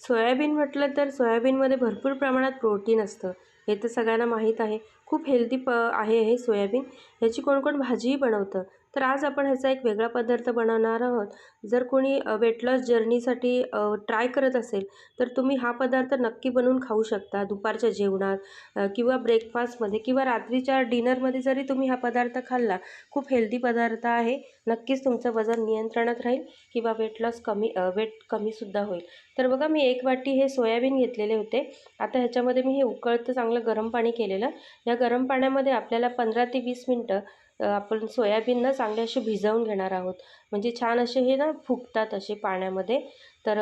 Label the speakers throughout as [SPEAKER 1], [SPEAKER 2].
[SPEAKER 1] Soybean म्हटलं तर सोयाबीनमध्ये भरपूर प्रमाणात प्रोटीन असतं. हे तर सगळ्यांना माहीत आहे. खूप हेल्दी आहे हे सोयाबीन. ह्याची कोण कोण भाजीही बनवतं. तर आज आपण ह्याचा एक वेगळा पदार्थ बनवणार आहोत. जर कोणी वेट लॉस जर्नीसाठी ट्राय करत असेल, तर तुम्ही हा पदार्थ नक्की बनवून खाऊ शकता. दुपारच्या जेवणात किंवा ब्रेकफास्टमध्ये किंवा रात्रीच्या डिनरमध्ये जरी तुम्ही हा पदार्थ खाल्ला, खूप हेल्दी पदार्थ आहे. नक्कीच तुमचं वजन नियंत्रणात राहील किंवा वेट कमीसुद्धा होईल. तर बघा मी 1 वाटी हे सोयाबीन घेतलेले होते. आता ह्याच्यामध्ये मी हे उकळतं चांगलं गरम पाणी केलेलं. या गरम पाण्यामध्ये आपल्याला 15 ते 20 मिनटं आपण सोयाबीन ना चांगले असे भिजवून घेणार आहोत. म्हणजे छान असे हे ना फुगतात असे पाण्यामध्ये. तर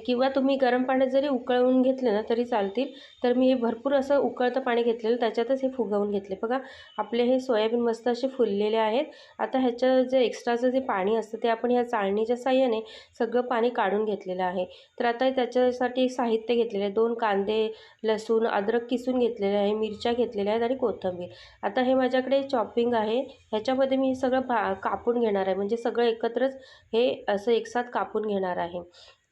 [SPEAKER 1] किंवा तुम्ही गरम पाण्यात जरी उकळवून घेतले ना तरी चालतील. तर मी हे भरपूर असं उकळतं पाणी घेतलेलं, त्याच्यातच हे फुगवून घेतले. बघा आपले हे सोयाबीन मस्त असे फुललेले आहेत. आता ह्याचं जे एक्स्ट्राचं जे पाणी असतं ते आपण ह्या चाळणीच्या साहाय्याने सगळं पाणी काढून घेतलेलं आहे. तर आता त्याच्यासाठी साहित्य घेतलेलं आहे. 2 कांदे, लसूण, अद्रक किसून घेतलेले आहे, मिरच्या घेतलेल्या आहेत आणि कोथिंबीर. आता हे माझ्याकडे चॉपिंग आहे. ह्याच्यामध्ये मी हे सगळं कापून घेणार आहे. म्हणजे सगळं एकत्रच हे असं एकसाथ कापून घेणार आहे.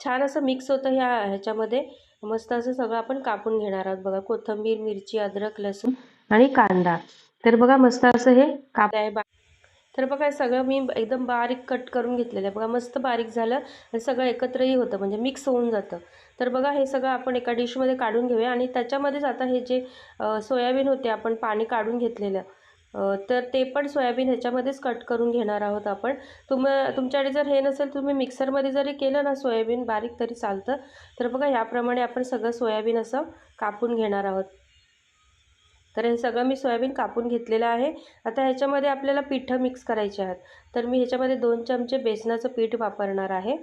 [SPEAKER 1] छान असं मिक्स होतं ह्याच्यामध्ये. मस्त असं सगळं आपण कापून घेणार आहोत. बघा कोथिंबीर, मिरची, अद्रक, लसूण आणि कांदा. तर बघा मस्त असं हे कापलं आहे. तर बघा हे सगळं मी एकदम बारीक कट करून घेतलेलं आहे. बघा मस्त बारीक झालं आणि सगळं एकत्रही होतं म्हणजे मिक्स होऊन जातं. तर बघा हे सगळं आपण एका डिशमध्ये काढून घेऊया आणि त्याच्यामध्येच आता हे जे सोयाबीन होते आपण पाणी काढून घेतलेलं, तर ते पण सोयाबीन ह्याच्यामध्येच कट करून घेणार आहोत आपण. तुमच्याकडे जर हे नसेल तुम्ही मिक्सरमध्ये जरी केलं ना सोयाबीन बारीक तरी चालतं. तर बघा याप्रमाणे आपण सगळं सोयाबीन असं कापून घेणार आहोत. तर हे सगळं मी सोयाबीन कापून घेतलेलं आहे. आता ह्याच्यामध्ये आपल्याला पिठं मिक्स करायची आहेत. तर मी ह्याच्यामध्ये 2 चमचे बेसनाचं पीठ वापरणार आहे.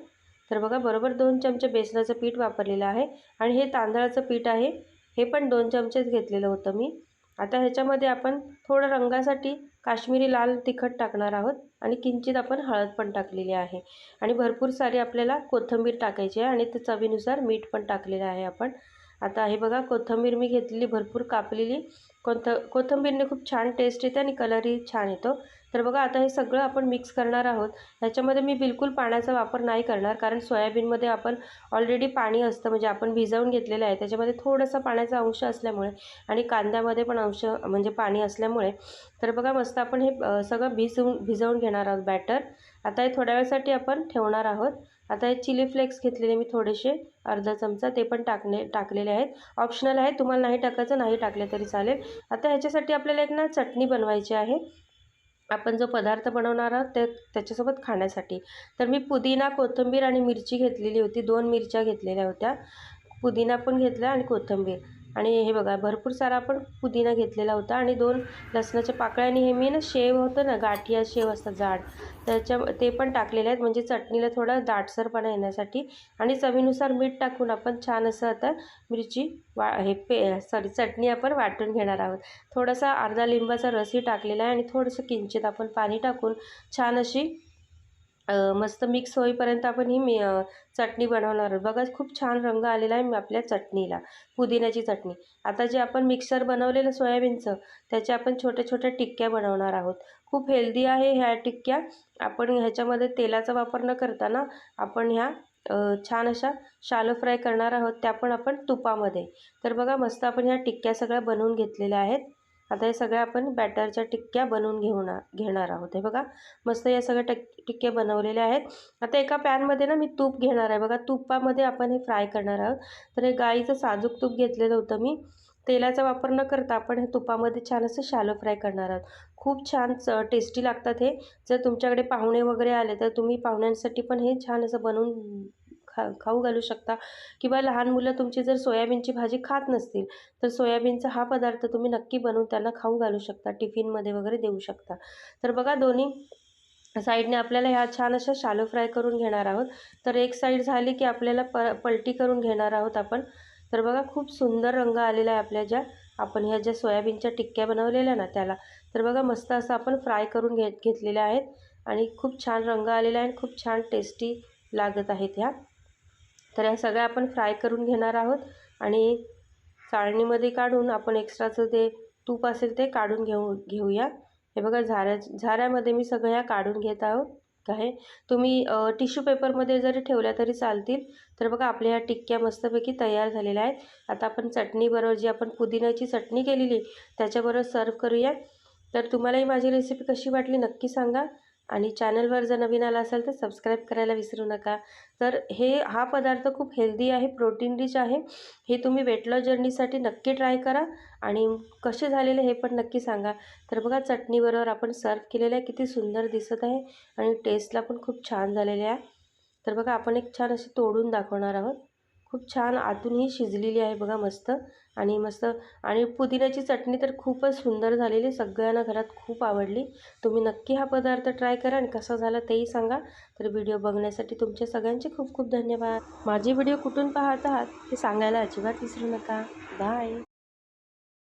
[SPEAKER 1] तर बघा बरोबर 2 चमचे बेसनाचं पीठ वापरलेलं आहे आणि हे तांदळाचं पीठ आहे. हे पण 2 चमचेच घेतलेलं होतं मी. आता ह्याच्यामध्ये आपण थोडं रंगासाठी काश्मीरी लाल तिखट टाकणार आहोत आणि किंचित आपण हळद पण टाकलेली आहे आणि भरपूर सारी आपल्याला कोथिंबीर टाकायची आहे आणि ते चवीनुसार मीठ पण टाकलेलं आहे आपण. आता हे बघा कोथिंबीर मी घेतलेली भरपूर कापलेली. कोथिंबीरने खूप छान टेस्ट येते आणि कलरही छान येतो. तर बघा आता हे सगळं आपण मिक्स करणार आहोत. ह्याच्यामध्ये मी बिलकुल पाण्याचा वापर नाही करणार, कारण सोयाबीनमध्ये आपण ऑलरेडी पाणी असतं म्हणजे आपण भिजवून घेतलेलं आहे. त्याच्यामध्ये थोडासा पाण्याचा अंश असल्यामुळे आणि कांद्यामध्ये पण अंश म्हणजे पाणी असल्यामुळे तर बघा मस्त आपण हे सगळं भिजवून घेणार आहोत बॅटर. आता हे थोड्या वेळासाठी आपण ठेवणार आहोत. आता हे चिली फ्लेक्स घेतलेले मी थोडेसे, अर्धा चमचा ते पण टाकलेले आहेत. ऑप्शनल आहे, तुम्हाला नाही टाकायचं नाही टाकले तरी चालेल. आता ह्याच्यासाठी आपल्याला एक ना चटणी बनवायची आहे. आपण जो पदार्थ बनवणार आहोत त्याच्यासोबत खाण्यासाठी. तर मी पुदिना, कोथिंबीर आणि मिरची घेतलेली होती. 2 मिरच्या घेतलेल्या होत्या. पुदिना पण घेतला आणि कोथिंबीर आणि हे बघा भरपूर सारा आपण पुदिना घेतलेला होता आणि 2 लसणाच्या पाकळ्या आणि हे मी ना शेव होतं ना, गाठिया शेव असतं जाड, ते पण टाकलेले आहेत म्हणजे चटणीला थोडा दाटसरपणा येण्यासाठी आणि चवीनुसार मीठ टाकून आपण छान असं आता मिरची चटणी आपण वाटून घेणार आहोत. थोडासा अर्धा लिंबाचा रसही टाकलेला आहे आणि थोडंसं किंचित आपण पाणी टाकून छान अशी मस्त मिक्स होईपर्यंत आपण ही चटणी बनवणार आहोत. बघा खूप छान रंग आलेला आहे आपल्या चटणीला, पुदिन्याची चटणी. आता जे आपण मिक्सर बनवलेलं सोयाबीनचं त्याच्या आपण छोट्या छोट्या टिक्क्या बनवणार आहोत. खूप हेल्दी आहे ह्या टिक्क्या. आपण ह्याच्यामध्ये तेलाचा वापर न करता ना आपण ह्या छान अशा शालो फ्राय करणार आहोत, त्या पण आपण तुपामध्ये. तर बघा मस्त आपण ह्या टिक्क्या सगळ्या बनवून घेतलेल्या आहेत. आता हे सगळ्या आपण बॅटरच्या टिक्क्या बनवून घेणार आहोत. हे बघा मस्त या सगळ्या टिक्क्या बनवलेल्या आहेत. आता एका पॅनमध्ये ना मी तूप घेणार आहे. बघा तुपामध्ये आपण हे फ्राय करणार आहोत. तर हे गाईचं साजूक तूप घेतलेलं होतं मी. तेलाचा वापर न करता आपण हे तुपामध्ये छान असं शॅलो फ्राय करणार आहोत. खूप छान टेस्टी लागतात हे. जर तुमच्याकडे पाहुणे वगैरे आले तर तुम्ही पाहुण्यांसाठी पण हे छान असं बनवून खाऊ घालू शकता किंवा लहान मुलं तुमची जर सोयाबीनची भाजी खात नसतील तर सोयाबीनचा हा पदार्थ तुम्ही नक्की बनवून त्यांना खाऊ घालू शकता, टिफिनमध्ये वगैरे देऊ शकता. तर बघा दोन्ही साईडने आपल्याला ह्या छान अशा शालो फ्राय करून घेणार आहोत. तर एक साईड झाली की आपल्याला पलटी करून घेणार आहोत आपण. तर बघा खूप सुंदर रंग आलेला आहे आपल्या आपण ह्या ज्या सोयाबीनच्या टिक्क्या बनवलेल्या ना त्याला. तर बघा मस्त असं आपण फ्राय करून घेतलेल्या आहेत आणि खूप छान रंग आलेला आहे आणि खूप छान टेस्टी लागत आहेत ह्या. तर ह्या सगळ्या आपण फ्राय करून घेणार आहोत आणि चाळणीमध्ये काढून आपण एक्स्ट्राचं ते तूप असेल ते काढून घेऊया. हे बघा झाऱ्यामध्ये मी सगळ्या काढून आहे. तुम्ही टिश्यू पेपरमध्ये जरी ठेवल्या तरी चालतील. तर बघा आपल्या ह्या टिक्क्या मस्तपैकी तयार झालेल्या आहेत. आता आपण चटणीबरोबर जी आपण पुदिन्याची चटणी केलेली त्याच्याबरोबर सर्व्ह करूया. तर तुम्हालाही माझी रेसिपी कशी वाटली नक्की सांगा आणि चॅनलवर जर नवीन आला असाल तर सबस्क्राईब करायला विसरू नका. तर हा पदार्थ खूप हेल्दी आहे, प्रोटीन रिच आहे. हे तुम्ही वेट लॉस जर्नीसाठी नक्की ट्राय करा आणि कसे झालेले हे पण नक्की सांगा. तर बघा चटणीबरोबर आपण सर्व्ह केलेलं आहे, किती सुंदर दिसत आहे आणि टेस्टला पण खूप छान झालेले आहे. तर बघा आपण एक छान अशी तोडून दाखवणार आहोत. खूप छान आतूनही शिजलेली आहे बघा मस्त आणि पुदिन्याची चटणी तर खूपच सुंदर झालेली, सगळ्यांना घरात खूप आवडली. तुम्ही नक्की हा पदार्थ ट्राय करा आणि कसा झाला तेही सांगा. तर व्हिडिओ बघण्यासाठी तुमचे सगळ्यांचे खूप खूप धन्यवाद. माझे व्हिडिओ कुठून पाहत आहात ते सांगायला अजिबात विसरू नका. बाय.